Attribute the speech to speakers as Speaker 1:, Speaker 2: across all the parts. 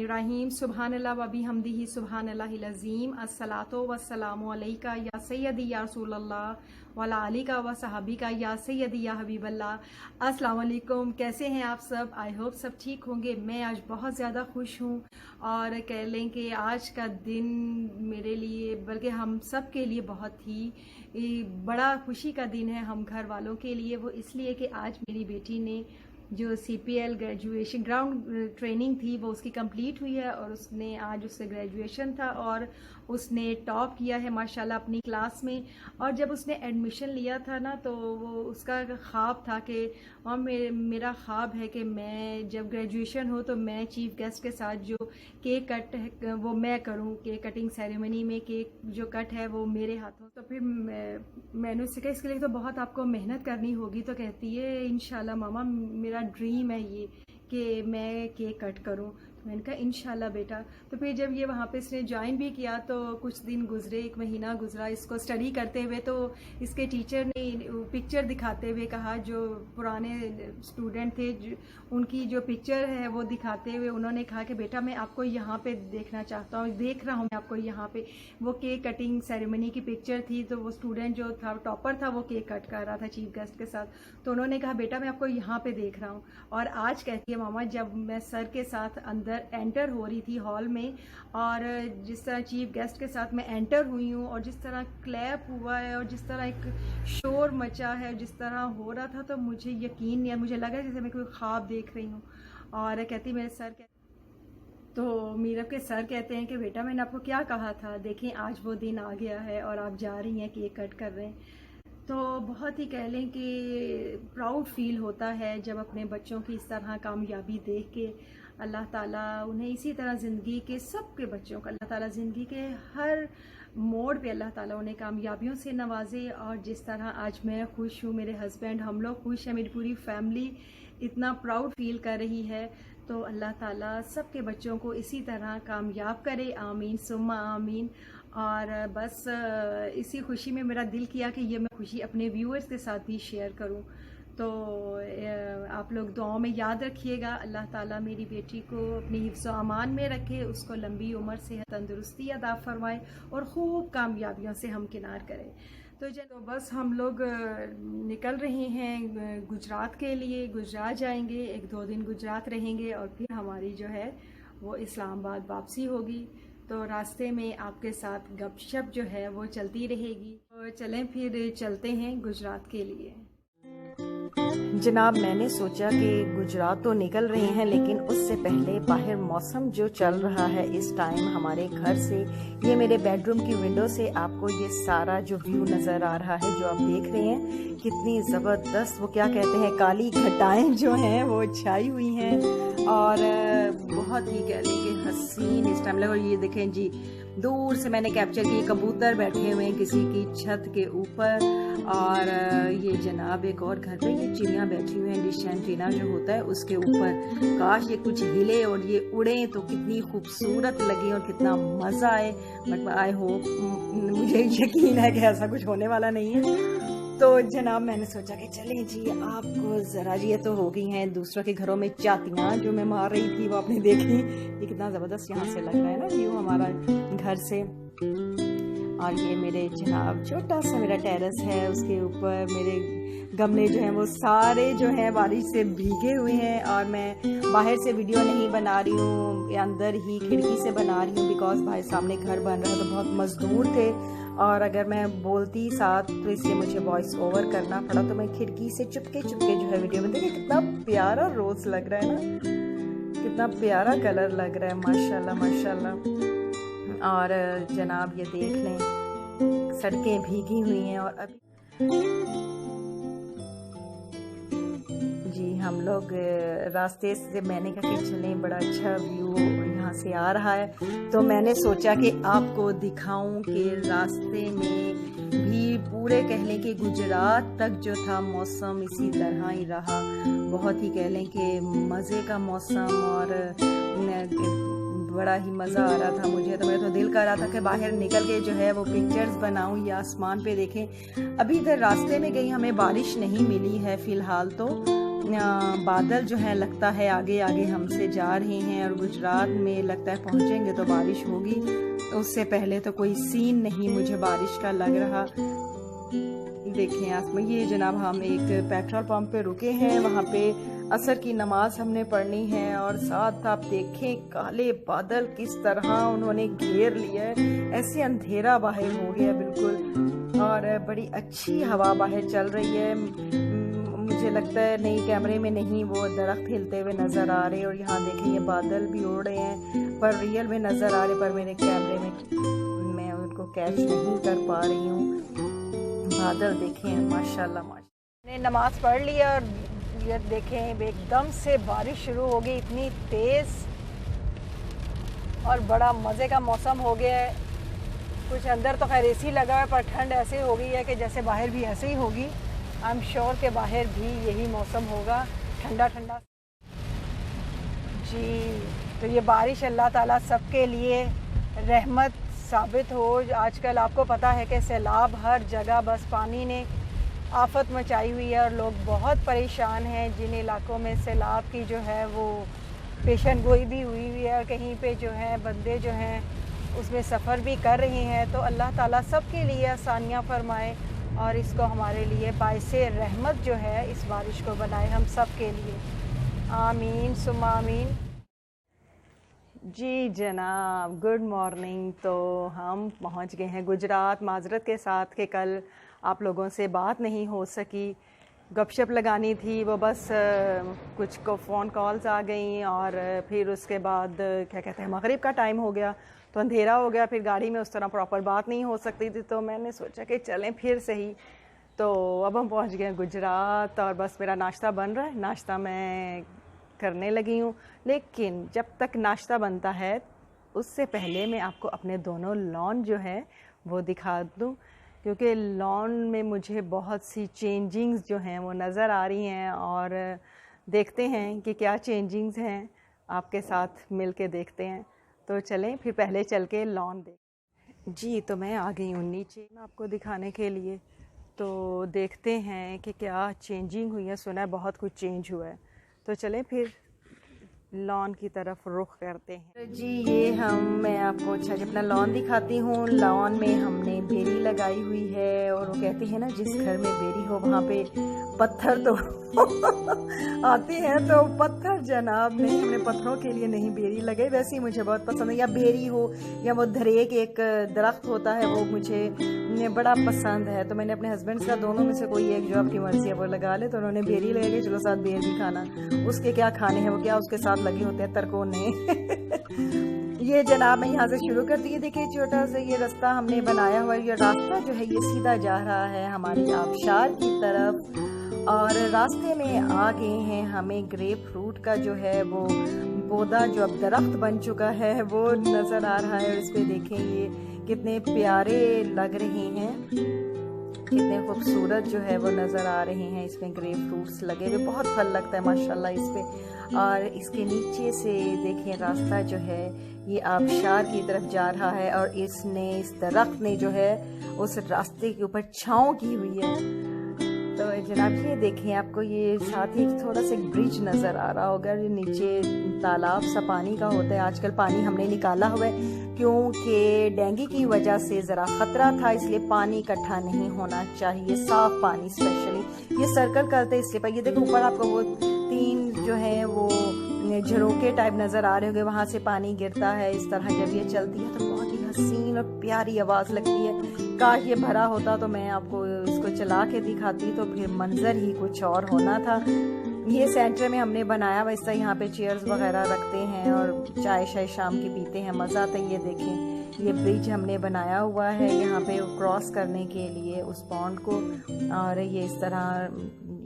Speaker 1: बिस्मिल्लाहिर्रहमानिर्रहीम सुब्हानल्लाह व बिहम्दिही सुब्हानल्लाहिल अज़ीम अस्सलातु वस्सलामु अलैका या सय्यदी या रसूलल्लाह वाला आलिका व सहाबिका या सय्यदी या हबीबल्लाह। अस्सलाम वालेकुम, कैसे हैं आप सब? आई होप सब ठीक होंगे। मैं आज बहुत ज़्यादा खुश हूँ और कह लें कि आज का दिन मेरे लिए बल्कि हम सब के लिए बहुत ही बड़ा खुशी का दिन है। हम घर वालों के लिए वो इसलिए कि आज मेरी बेटी ने जो CPL ग्रेजुएशन ग्राउंड ट्रेनिंग थी वो उसकी कंप्लीट हुई है और उसने आज उससे ग्रेजुएशन था और उसने टॉप किया है माशाल्लाह अपनी क्लास में। और जब उसने एडमिशन लिया था ना तो वो उसका ख्वाब था कि मेरा ख्वाब है कि मैं जब ग्रेजुएशन हो तो मैं चीफ गेस्ट के साथ जो केक कट है वो मैं करूं, केक कटिंग सेरेमनी में केक जो कट है वो मेरे हाथों। तो फिर मैंने उससे कहा इसके लिए तो बहुत आपको मेहनत करनी होगी। तो कहती है इंशाल्लाह मामा मेरा ड्रीम है ये कि मैं केक कट करूं। तो मैंने कहा इंशाल्लाह बेटा। तो फिर जब ये वहाँ पे इसने ज्वाइन भी किया तो कुछ दिन गुजरे, 1 महीना गुजरा इसको स्टडी करते हुए। तो इसके टीचर ने पिक्चर दिखाते हुए कहा, जो पुराने स्टूडेंट थे उनकी जो पिक्चर है वो दिखाते हुए उन्होंने कहा कि बेटा मैं आपको यहाँ पे देखना चाहता हूँ, देख रहा हूँ मैं आपको यहाँ पे। वो केक कटिंग सेरेमनी की पिक्चर थी। तो वो स्टूडेंट जो था टॉपर था वो केक कट कर रहा था चीफ गेस्ट के साथ। तो उन्होंने कहा बेटा मैं आपको यहाँ पे देख रहा हूँ। और आज कहती है मामा जब मैं सर के साथ अंदर एंटर हो रही थी हॉल में और जिस तरह चीफ गेस्ट के साथ मैं एंटर हुई हूँ और जिस तरह क्लैप हुआ है और जिस तरह एक शोर मचा है, जिस तरह हो रहा था, तो मुझे यकीन नहीं है, मुझे लगा जैसे मैं कोई ख्वाब देख रही हूँ। और कहती मेरे सर तो मीरब के सर कहते हैं कि बेटा मैंने आपको क्या कहा था, देखें आज वो दिन आ गया है और आप जा रही हैं केक कट कर रहे हैं। तो बहुत ही कह लें कि प्राउड फील होता है जब अपने बच्चों की इस तरह कामयाबी देख के। अल्लाह ताला उन्हें इसी तरह ज़िंदगी के सबके बच्चों का अल्लाह ताला ज़िंदगी के हर मोड़ पे अल्लाह ताला उन्हें कामयाबियों से नवाजे। और जिस तरह आज मैं खुश हूँ, मेरे हस्बैंड हम लोग खुश हैं, मेरी पूरी फैमिली इतना प्राउड फील कर रही है। तो अल्लाह ताला सबके बच्चों को इसी तरह कामयाब करे, आमीन सुम्मा आमीन। और बस इसी खुशी में मेरा दिल किया कि ये मैं खुशी अपने व्यूअर्स के साथ भी शेयर करूं। तो आप लोग दुआओं में याद रखिएगा। अल्लाह ताला मेरी बेटी को अपनी हिफ्ज़ व अमान में रखे, उसको लंबी उम्र सेहत तंदुरुस्ती अता फरमाए और खूब कामयाबियों से हमकिनार करे। तो बस हम लोग निकल रहे हैं गुजरात के लिए। गुजरात जाएंगे, 1-2 दिन गुजरात रहेंगे और फिर हमारी जो है वो इस्लामाबाद वापसी होगी। तो रास्ते में आपके साथ गपशप जो है वो चलती रहेगी। तो चलें फिर चलते हैं गुजरात के लिए।
Speaker 2: जनाब मैंने सोचा कि गुजरात तो निकल रहे हैं, लेकिन उससे पहले बाहर मौसम जो चल रहा है इस टाइम हमारे घर से, ये मेरे बेडरूम की विंडो से आपको ये सारा जो व्यू नज़र आ रहा है जो आप देख रहे हैं, कितनी ज़बरदस्त वो क्या कहते हैं काली घटाएं जो हैं वो छाई हुई हैं और बहुत ही कह लें कि हसीन इस टाइम लगा। ये देखें जी, दूर से मैंने कैप्चर किए कबूतर बैठे हुए हैं किसी की छत के ऊपर। और ये जनाब एक और घर पे ये चिड़ियाँ बैठी हुई हैं, डिश एंटीना जो होता है उसके ऊपर। काश ये कुछ हिले और ये उड़े तो कितनी खूबसूरत लगे और कितना मज़ा आए। बट आई होप, मुझे यकीन है कि ऐसा कुछ होने वाला नहीं है। तो जनाब मैंने सोचा कि चलें जी, आपको ज़रा ये तो हो गई हैं दूसरों के घरों में चातियाँ जो मैं मार रही थी वो आपने देखी। ये कितना ज़बरदस्त यहाँ से लग रहा है ना व्यू हमारा घर से। और ये मेरे जनाब छोटा सा मेरा टेरेस है, उसके ऊपर मेरे गमले जो हैं वो सारे जो हैं बारिश से भीगे हुए हैं। और मैं बाहर से वीडियो नहीं बना रही हूँ, अंदर ही खिड़की से बना रही हूँ, बिकॉज भाई सामने घर बन रहा है तो बहुत मजदूर थे और अगर मैं बोलती साथ तो इसलिए मुझे वॉइस ओवर करना पड़ा। तो मैं खिड़की से चुपके चुपके जो है वीडियो में। देखिए कितना प्यारा रोज लग रहा है ना, कितना प्यारा कलर लग रहा है, माशाल्लाह माशाल्लाह। और जनाब ये देख लें सड़कें भीगी हुई हैं और अभी जी हम लोग रास्ते से मैंने कहा कि चलें, बड़ा अच्छा व्यू यहाँ से आ रहा है। तो मैंने सोचा कि आपको दिखाऊं कि रास्ते में भी पूरे कह लें कि गुजरात तक जो था मौसम इसी तरह ही रहा। बहुत ही कह लें कि मज़े का मौसम और बड़ा ही मज़ा आ रहा था मुझे। तो मेरा तो दिल कर रहा था कि बाहर निकल के जो है वो पिक्चर्स बनाऊं या आसमान पे देखें। अभी इधर रास्ते में कहीं हमें बारिश नहीं मिली है फ़िलहाल तो। बादल जो है लगता है आगे आगे हमसे जा रहे हैं और गुजरात में लगता है पहुंचेंगे तो बारिश होगी। उससे पहले तो कोई सीन नहीं मुझे बारिश का लग रहा। देखें आसमान, ये जनाब हम एक पेट्रोल पंप पे रुके हैं, वहाँ पे असर की नमाज हमने पढ़नी है और साथ आप देखें काले बादल किस तरह उन्होंने घेर लिया है, ऐसे अंधेरा बाहर हो गया बिल्कुल और बड़ी अच्छी हवा बाहर चल रही है। मुझे लगता है नहीं कैमरे में नहीं वो दरख्त हिलते हुए नज़र आ रहे और यहाँ देखें ये बादल भी उड़ रहे हैं पर रियल में नज़र आ रहे, पर मेरे कैमरे में मैं उनको कैच नहीं कर पा रही हूँ। बादल देखें माशाल्लाह माशाल्लाह। ने नमाज पढ़ लिया और ये देखें एकदम से बारिश शुरू हो गई इतनी तेज़ और बड़ा मज़े का मौसम हो गया है। कुछ अंदर तो खैर एसी लगा है पर ठंड ऐसे हो गई है कि जैसे बाहर भी ऐसे ही होगी। आई एम श्योर के बाहर भी यही मौसम होगा, ठंडा ठंडा। जी तो ये बारिश अल्लाह ताला सबके लिए रहमत साबित हो। आजकल आपको पता है कि सैलाब हर जगह, बस पानी ने आफत मचाई हुई है और लोग बहुत परेशान हैं। जिन इलाकों में सैलाब की जो है वो पेशन गोई भी हुई है और कहीं पे जो है बंदे जो हैं उसमें सफ़र भी कर रहे हैं, तो अल्लाह ताला सबके लिए आसानियाँ फरमाए और इसको हमारे लिए बाइसे रहमत जो है इस बारिश को बनाए हम सब के लिए। आमीन सुम्मा आमीन। जी जनाब गुड मॉर्निंग। तो हम पहुंच गए हैं गुजरात। माजरत के साथ कि कल आप लोगों से बात नहीं हो सकी, गपशप लगानी थी, वो बस कुछ को फ़ोन कॉल्स आ गई और फिर उसके बाद क्या कहते हैं मगरिब का टाइम हो गया तो अंधेरा हो गया, फिर गाड़ी में उस तरह प्रॉपर बात नहीं हो सकती थी। तो मैंने सोचा कि चलें फिर सही। तो अब हम पहुंच गए गुजरात और बस मेरा नाश्ता बन रहा है, नाश्ता मैं करने लगी हूँ। लेकिन जब तक नाश्ता बनता है उससे पहले मैं आपको अपने दोनों लॉन जो है वो दिखा दूँ, क्योंकि लॉन में मुझे बहुत सी चेंजिंग्स जो हैं वो नज़र आ रही हैं और देखते हैं कि क्या चेंजिंग्स हैं, आपके साथ मिल के देखते हैं। तो चलें फिर पहले चल के लॉन देख। जी तो मैं आ गई हूँ नीचे आपको दिखाने के लिए, तो देखते हैं कि क्या चेंजिंग हुई है। सुना है बहुत कुछ चेंज हुआ है, तो चलें फिर लॉन की तरफ रुख करते हैं। तो जी ये मैं आपको अच्छा अपना लॉन दिखाती हूँ। लॉन में हमने बेरी लगाई हुई है और वो कहते हैं ना जिस घर में बेरी हो वहाँ पे पत्थर तो आते हैं, तो पत्थर जनाब नहीं, हमने पत्थरों के लिए नहीं बेरी लगाई। वैसे ही मुझे बहुत पसंद है, या बेरी हो या वो धरेक एक दरख्त होता है वो मुझे बड़ा पसंद है। तो मैंने अपने हस्बैंड का दोनों में से कोई एक जो आपकी मर्जी है वो लगा ले, तो उन्होंने बेरी लगाई। चलो साथ बेर भी खाना, उसके क्या खाने हैं वो क्या उसके साथ लगे होते हैं तरकोने। ये जनाब मैं यहाँ से शुरू करती है। देखिए छोटा सा ये रास्ता हमने बनाया हुआ है, ये रास्ता जो है ये सीधा जा रहा है हमारी आबशार की तरफ और रास्ते में आ गए हैं हमें ग्रेप फ्रूट का जो है वो पौधा जो अब दरख्त बन चुका है वो नज़र आ रहा है। और इस पे देखें ये कितने प्यारे लग रहे हैं, कितने खूबसूरत जो है वो नज़र आ रहे हैं। इसमें ग्रेप फ्रूट्स लगे हुए, बहुत फल लगता है माशाल्लाह इस पे। और इसके नीचे से देखें रास्ता जो है ये आबशार की तरफ जा रहा है और इस दरख्त ने जो है उस रास्ते के ऊपर छाँव की हुई है। तो जनाब ये देखें आपको ये साथ ही थोड़ा सा ब्रिज नज़र आ रहा होगा, ये नीचे तालाब सा पानी का होता है। आजकल पानी हमने निकाला हुआ है क्योंकि डेंगू की वजह से ज़रा ख़तरा था, इसलिए पानी इकट्ठा नहीं होना चाहिए, साफ़ पानी स्पेशली। ये सर्कल करते हैं इसलिए। पर ये देखो ऊपर आपको वो 3 जो है वो झरोके टाइप नज़र आ रहे होंगे, वहाँ से पानी गिरता है इस तरह। जब ये चलती है तो बहुत ही हसीन और प्यारी आवाज़ लगती है। काश ये भरा होता तो मैं आपको इसको चला के दिखाती, तो फिर मंजर ही कुछ और होना था। ये सेंटर में हमने बनाया हुआ, इससे यहाँ पे चेयर्स वगैरह रखते हैं और चाय शाय शाम की पीते हैं, मज़ा आता है। ये देखें ये ब्रिज हमने बनाया हुआ है यहाँ पे क्रॉस करने के लिए उस पॉन्ड को, और ये इस तरह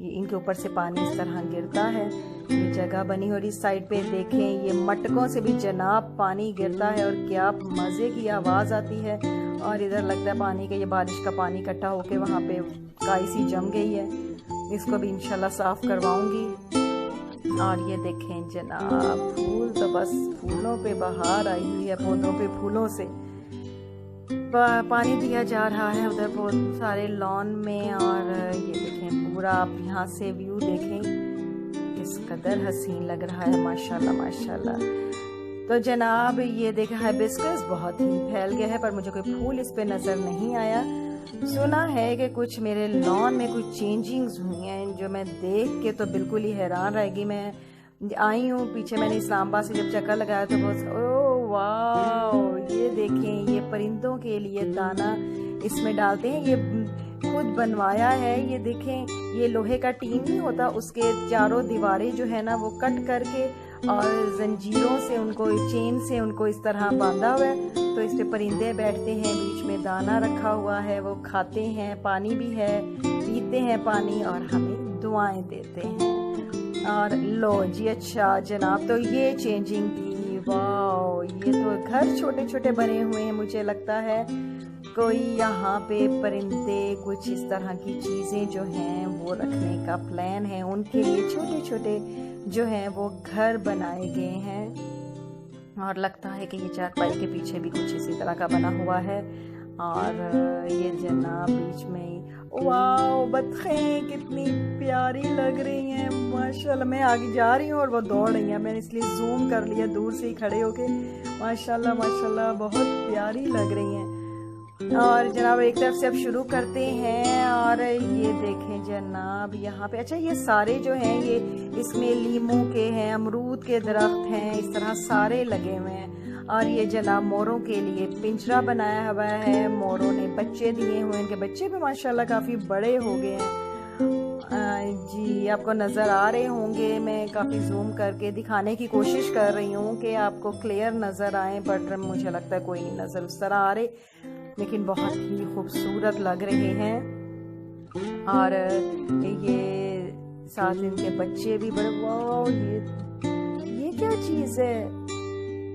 Speaker 2: इनके ऊपर से पानी इस तरह गिरता है। ये जगह बनी और इस साइड पे देखें ये मटकों से भी जनाब पानी गिरता है और क्या मज़े की आवाज़ आती है। और इधर लगता है पानी का, ये बारिश का पानी इकट्ठा होके वहाँ पे काई सी जम गई है, इसको भी इंशाल्लाह साफ़ करवाऊँगी। और ये देखें जनाब फूल तो बस फूलों पे बहार आई हुई है, पौधों पे फूलों से पानी दिया जा रहा है उधर बहुत सारे लॉन में। और ये देखें पूरा आप यहाँ से व्यू देखें कदर हसीन लग रहा है, माशाल्लाह माशाल्लाह। तो जनाब ये देखा हाइबिस्कस बहुत ही फैल गया है, पर मुझे कोई फूल इस पे नज़र नहीं आया। सुना है कि कुछ मेरे लॉन में कुछ चेंजिंग्स हुई हैं जो मैं देख के तो बिल्कुल ही हैरान रह गई। मैं आई हूँ पीछे, मैंने इस्लामाबाद से जब चक्कर लगाया तो बहुत, ओह वाह, ये देखें, ये परिंदों के लिए दाना इसमें डालते हैं, ये खुद बनवाया है। ये देखें, ये लोहे का टीन नहीं होता, उसके चारों दीवारें जो है ना वो कट करके और जंजीरों से उनको, चेन से उनको इस तरह बांधा हुआ है। तो इस पे परिंदे बैठते हैं, बीच में दाना रखा हुआ है, वो खाते हैं, पानी भी है, पीते हैं पानी और हमें दुआएं देते हैं। और लो जी, अच्छा जनाब, तो ये चेंजिंग थी। वाह, ये तो घर छोटे छोटे बने हुए हैं, मुझे लगता है कोई यहाँ पे परिंदे कुछ इस तरह की चीज़ें जो हैं वो रखने का प्लान है, उनके लिए छोटे छोटे जो हैं वो घर बनाए गए हैं। और लगता है कि ये चारपाई के पीछे भी कुछ इसी तरह का बना हुआ है। और ये जनाब बीच में, वाह, बतखें कितनी प्यारी लग रही हैं माशाल्लाह। मैं आगे जा रही हूँ और वो दौड़ रही हैं, मैंने इसलिए जूम कर लिया दूर से ही खड़े होके। माशाल्लाह माशाल्लाह बहुत प्यारी लग रही हैं। और जनाब एक तरफ से अब शुरू करते हैं। और ये देखें जनाब यहाँ पे, अच्छा ये सारे जो हैं ये इसमें लीमू के हैं, अमरूद के दरख्त हैं, इस तरह सारे लगे हुए हैं। और ये जनाब मोरों के लिए पिंजरा बनाया हुआ है, मोरों ने बच्चे दिए हुए हैं, इनके बच्चे भी माशाल्लाह काफ़ी बड़े हो गए हैं। जी आपको नज़र आ रहे होंगे, मैं काफ़ी जूम करके दिखाने की कोशिश कर रही हूँ कि आपको क्लियर नज़र आए, बट मुझे लगता है कोई नहीं नज़र उस तरह आ रहे, लेकिन बहुत ही खूबसूरत लग रहे हैं। और ये साथ इनके बच्चे भी बड़े, वाह, ये क्या चीज़ है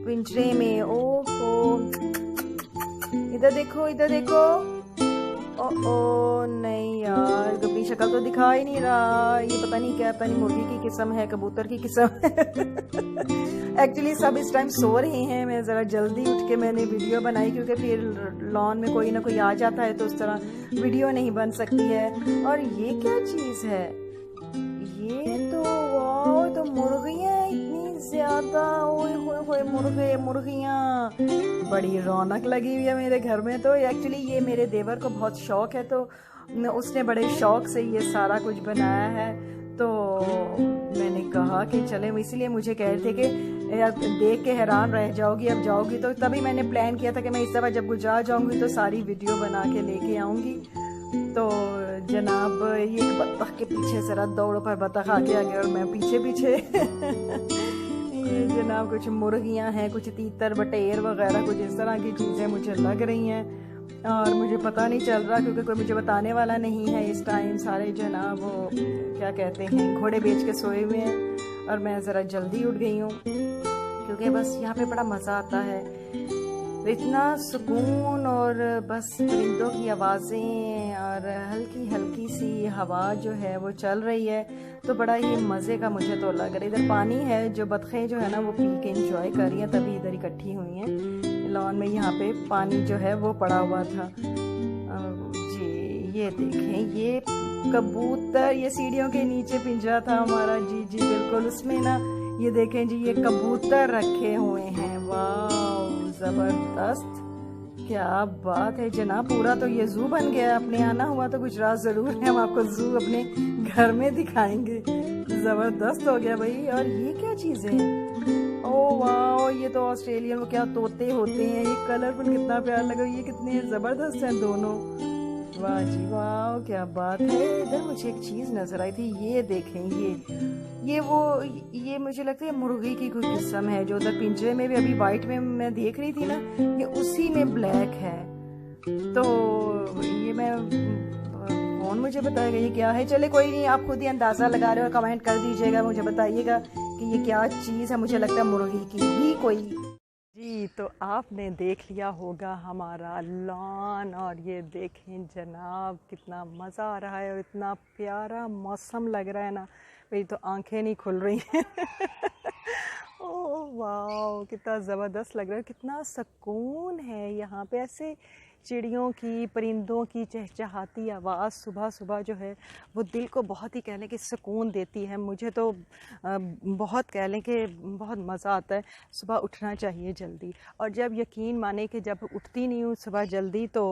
Speaker 2: पिंजरे में, ओहो, इधर देखो इधर देखो, ओ नहीं यार, कभी शक्ल तो दिखा ही नहीं रहा, ये पता नहीं क्या, पता नहीं मुर्गी की किस्म है, कबूतर की किस्म है। एक्चुअली सब इस टाइम सो रहे हैं, मैं ज़रा जल्दी उठ के मैंने वीडियो बनाई, क्योंकि फिर लॉन में कोई ना कोई आ जाता है तो उस तरह वीडियो नहीं बन सकती है। और ये क्या चीज़ है, ये तो वाह, तो मुर्गियाँ इतनी ज़्यादा, ओए होए होए, मुर्गे मुर्गियाँ, बड़ी रौनक लगी हुई है मेरे घर में। तो एक्चुअली ये मेरे देवर को बहुत शौक है, तो उसने बड़े शौक से ये सारा कुछ बनाया है। तो मैंने कहा कि चले, इसीलिए मुझे कह रहे थे कि यार देख के हैरान रह जाओगी, अब जाओगी तो, तभी मैंने प्लान किया था कि मैं इस दफ़ा जब गुजरात जाऊंगी तो सारी वीडियो बना के लेके आऊँगी। तो जनाब ये बत्तख के पीछे ज़रा दौड़ो, पर बत्तख आगे आगे और मैं पीछे पीछे। ये जनाब कुछ मुर्गियाँ हैं, कुछ तीतर बटेर वगैरह कुछ इस तरह की चीज़ें मुझे लग रही हैं। और मुझे पता नहीं चल रहा, क्योंकि कोई मुझे बताने वाला नहीं है इस टाइम। सारे जो ना वो क्या कहते हैं, घोड़े बेच के सोए हुए हैं। और मैं ज़रा जल्दी उठ गई हूँ, क्योंकि बस यहाँ पे बड़ा मज़ा आता है, इतना सुकून, और बस परिंदों की आवाज़ें और हल्की हल्की सी हवा जो है वो चल रही है, तो बड़ा ही मज़े का मुझे तो लग रहा है। इधर पानी है, जो बतखें जो है ना वो पी के इंजॉय कर रही हैं, तभी इधर इकट्ठी हुई हैं लॉन में। यहाँ पे पानी जो है वो पड़ा हुआ था। जी ये देखें, ये कबूतर, ये सीढ़ियों के नीचे पिंजरा था हमारा, जी जी बिल्कुल, उसमें ना ये देखें जी, ये कबूतर रखे हुए हैं। वाह ज़बरदस्त, क्या बात है जनाब, पूरा तो ये जू बन गया। अपने आना हुआ तो गुजरात ज़रूर है, हम आपको जू अपने घर में दिखाएंगे। ज़बरदस्त हो गया भाई। और ये क्या चीज़ें हैं, ओह वाह, ये तो ऑस्ट्रेलियन वो क्या तोते होते हैं, ये कलरफुल कितना प्यार लगा, ये कितने ज़बरदस्त हैं दोनों, वाह जी वाह, क्या बात है। इधर मुझे एक चीज़ नज़र आई थी, ये देखें, ये मुझे लगता है मुर्गी की कोई किस्म है, जो उधर पिंजरे में भी अभी वाइट में मैं देख रही थी ना, ये उसी में ब्लैक है। तो ये मैं कौन मुझे बताएगा ये क्या है। चले कोई नहीं, आप खुद ही अंदाज़ा लगा रहे हो, कमेंट कर दीजिएगा, मुझे बताइएगा कि ये क्या चीज़ है। मुझे लगता है मुर्गी की ही कोई। जी तो आपने देख लिया होगा हमारा लॉन, और ये देखें जनाब कितना मज़ा आ रहा है और इतना प्यारा मौसम लग रहा है ना, मेरी तो आंखें नहीं खुल रही हैं। ओह वाह, कितना ज़बरदस्त लग रहा है, कितना सुकून है यहाँ पे। ऐसे चिड़ियों की, परिंदों की चहचहाती आवाज़ सुबह सुबह जो है वो दिल को बहुत ही कह लें कि सुकून देती है। मुझे तो बहुत कह लें कि बहुत मज़ा आता है। सुबह उठना चाहिए जल्दी, और जब यकीन माने कि जब उठती नहीं हूँ सुबह जल्दी तो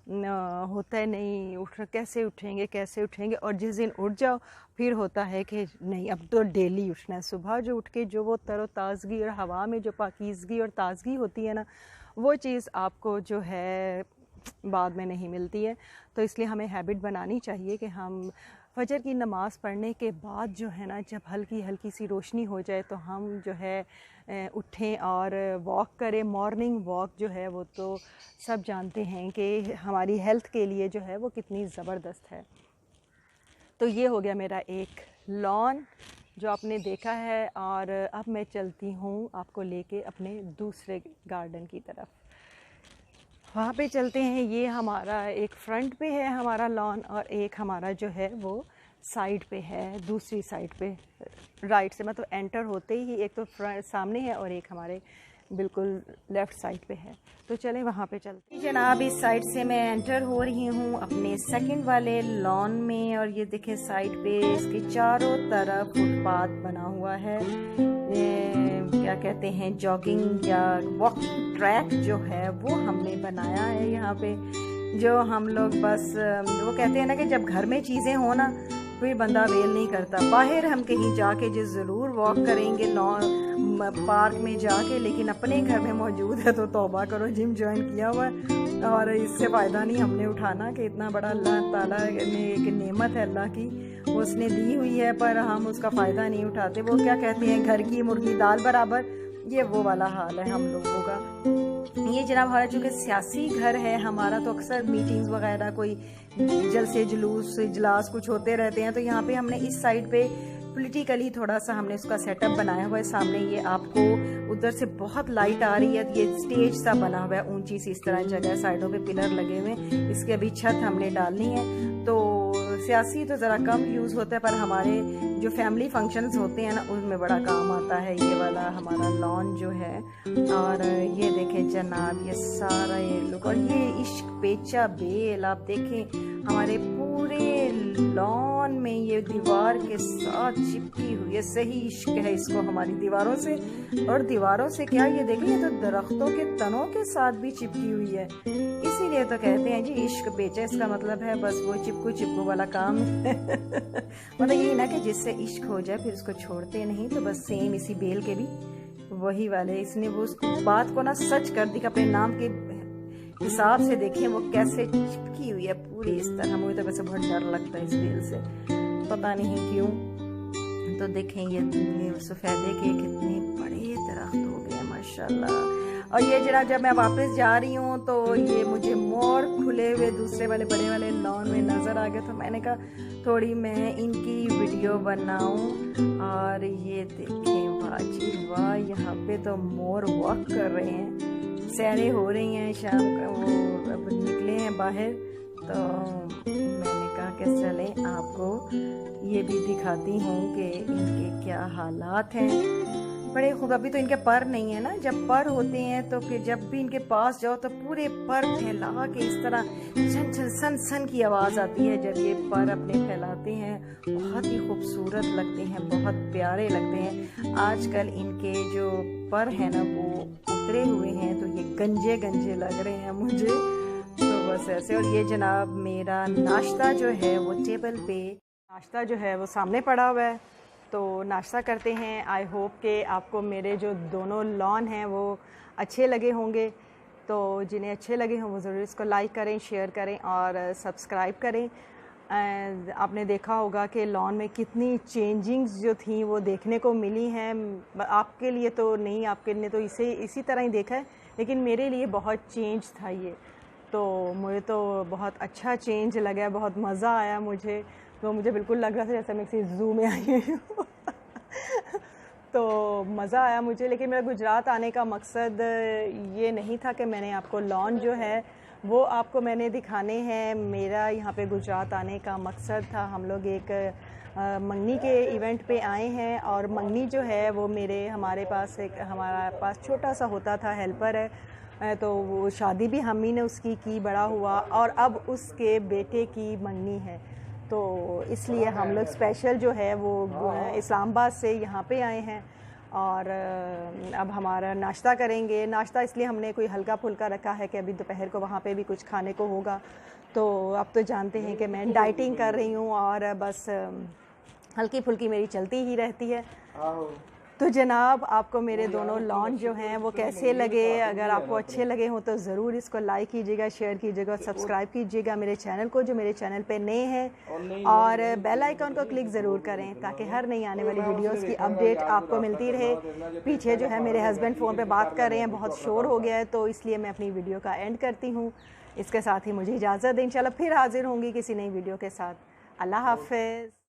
Speaker 2: होता है नहीं, उठ कैसे उठेंगे कैसे उठेंगे, और जिस दिन उठ जाओ फिर होता है कि नहीं अब तो डेली उठना है। सुबह जो उठ के जो वो तरोताज़गी और हवा में जो पाकीज़गी और ताज़गी होती है ना, वो चीज़ आपको जो है बाद में नहीं मिलती है। तो इसलिए हमें हैबिट बनानी चाहिए कि हम फजर की नमाज़ पढ़ने के बाद जो है ना, जब हल्की हल्की सी रोशनी हो जाए तो हम जो है उठें और वॉक करें। मॉर्निंग वॉक जो है वो तो सब जानते हैं कि हमारी हेल्थ के लिए जो है वो कितनी ज़बरदस्त है। तो ये हो गया मेरा एक लॉन जो आपने देखा है, और अब मैं चलती हूँ आपको लेके अपने दूसरे गार्डन की तरफ। वहाँ पे चलते हैं। ये हमारा एक फ्रंट पे है हमारा लॉन, और एक हमारा जो है वो साइड पे है, दूसरी साइड पे राइट से, मतलब एंटर होते ही एक तो फ्रंट सामने है और एक हमारे बिल्कुल लेफ़्ट साइड पे है। तो चलें वहाँ पे चलते हैं। जनाब इस साइड से मैं एंटर हो रही हूँ अपने सेकंड वाले लॉन में, और ये देखें साइड पे इसके चारों तरफ फुटपाथ बना हुआ है। क्या कहते हैं, जॉगिंग या वॉकिंग ट्रैक जो है वो हमने बनाया है यहाँ पे। जो हम लोग बस वो कहते हैं ना कि जब घर में चीज़ें हो ना फिर बंदा वेल नहीं करता। बाहर हम कहीं जाके जो ज़रूर वॉक करेंगे पार्क में जाके, लेकिन अपने घर में मौजूद है तो तौबा करो, जिम ज्वाइन किया हुआ है और इससे फ़ायदा नहीं हमने उठाना कि इतना बड़ा अल्लाह ताला ने एक नेमत है अल्लाह की, वो उसने दी हुई है, पर हम उसका फ़ायदा नहीं उठाते। वो क्या कहते हैं, घर की मुर्गी दाल बराबर, ये वो वाला हाल है हम लोगों का। ये जनाब हमारा चूँकि सियासी घर है हमारा, तो अक्सर मीटिंग्स वगैरह कोई जलसे जुलूस इजलास कुछ होते रहते हैं, तो यहाँ पे हमने इस साइड पे पॉलिटिकली थोड़ा सा हमने उसका सेटअप बनाया हुआ है। सामने ये आपको उधर से बहुत लाइट आ रही है, ये स्टेज सा बना हुआ है, ऊंची सी इस तरह जगह, साइडों पे पिलर लगे हुए हैं, इसके अभी छत हमने डालनी है। तो सियासी तो ज़रा कम यूज़ होता है, पर हमारे जो फैमिली फंक्शंस होते हैं ना उनमें बड़ा काम आता है ये वाला हमारा लॉन जो है। और ये देखें जनाब ये सारा ये लुक, और ये इश्क पेचा बेल आप देखें हमारे पूरे लॉन में ये दीवार के साथ चिपकी हुई है। सही इश्क है इसको हमारी दीवारों से, और दीवारों से क्या ये देखें ये तो दरख्तों के तनों के साथ भी चिपकी हुई है। इसीलिए तो कहते हैं जी इश्क पेचा, इसका मतलब है बस वो चिपकू चिपकू वाला काम मतलब यही ना कि जिससे इश्क हो जाए फिर उसको छोड़ते नहीं, तो बस सेम इसी बेल के भी वही वाले, इसने वो उस बात को ना सच कर दी, अपने नाम के हिसाब से देखें वो कैसे चिपकी हुई है पूरी इस तरह। मुझे तो वैसे बहुत डर लगता है इस बेल से, पता नहीं क्यों। तो देखें ये सफ़ेदे के कितने बड़े दरख्त हो गए माशाल्लाह। और ये जरा जब मैं वापस जा रही हूँ तो ये मुझे मोर खुले हुए दूसरे वाले बड़े वाले लॉन में नज़र आ गए, तो मैंने कहा थोड़ी मैं इनकी वीडियो बनाऊं। और ये देखें वाह जी वाह, यहाँ पे तो मोर वॉक कर रहे हैं, सैरें हो रही हैं, शाम का वो अब निकले हैं बाहर, तो मैंने कहा कि चलें आपको ये भी दिखाती हूँ कि इनके क्या हालात हैं। बड़े खूब, अभी तो इनके पर नहीं है ना, जब पर होते हैं तो फिर जब भी इनके पास जाओ तो पूरे पर फैला के इस तरह छन छन सन सन की आवाज़ आती है जब ये पर अपने फैलाते हैं। बहुत ही खूबसूरत लगते हैं, बहुत प्यारे लगते हैं। आजकल इनके जो पर हैं ना वो उतरे हुए हैं, तो ये गंजे गंजे लग रहे हैं मुझे, तो बस ऐसे। और ये जनाब मेरा नाश्ता जो है वो टेबल पे, नाश्ता जो है वो सामने पड़ा हुआ है, तो नाश्ता करते हैं। आई होप कि आपको मेरे जो दोनों लॉन हैं वो अच्छे लगे होंगे, तो जिन्हें अच्छे लगे हों वो ज़रूर इसको लाइक करें, शेयर करें और सब्सक्राइब करें। आपने देखा होगा कि लॉन में कितनी चेंजिंग्स जो थी वो देखने को मिली हैं। आपके लिए तो नहीं, आपके लिए तो इसी तरह ही देखा है, लेकिन मेरे लिए बहुत चेंज था ये, तो मुझे तो बहुत अच्छा चेंज लगा, बहुत मज़ा आया मुझे। तो मुझे बिल्कुल लग रहा था जैसे मैं किसी ज़ू में आई हूँ तो मज़ा आया मुझे। लेकिन मेरा गुजरात आने का मकसद ये नहीं था कि मैंने आपको लॉन जो है वो आपको मैंने दिखाने हैं। मेरा यहाँ पे गुजरात आने का मकसद था, हम लोग एक मंगनी के इवेंट पे आए हैं, और मंगनी जो है वो हमारे पास छोटा सा होता था, हेल्पर है, तो वो शादी भी हम ही ने उसकी की, बड़ा हुआ, और अब उसके बेटे की मंगनी है। तो इसलिए हम लोग स्पेशल जो है वो इस्लामाबाद से यहाँ पे आए हैं और अब हमारा नाश्ता करेंगे। नाश्ता इसलिए हमने कोई हल्का फुल्का रखा है कि अभी दोपहर को वहाँ पे भी कुछ खाने को होगा। तो अब तो जानते हैं कि मैं डाइटिंग कर रही हूँ और बस हल्की फुल्की मेरी चलती ही रहती है। तो जनाब, आपको मेरे दोनों लॉन्च जो हैं वो कैसे लगे? अगर आपको अच्छे लगे हों तो ज़रूर इसको लाइक कीजिएगा, शेयर कीजिएगा और सब्सक्राइब कीजिएगा मेरे चैनल को, जो मेरे चैनल पे नए हैं, और बेल आइकॉन को क्लिक ज़रूर करें ताकि हर नई आने वाली वीडियोस की अपडेट आपको मिलती रहे। पीछे जो है मेरे हस्बैंड फ़ोन पे बात कर रहे हैं, बहुत शोर हो गया है, तो इसलिए मैं अपनी वीडियो का एंड करती हूँ। इसके साथ ही मुझे इजाज़त दें, इंशाल्लाह फिर हाजिर होंगी किसी नई वीडियो के साथ। अल्लाह हाफ़िज़।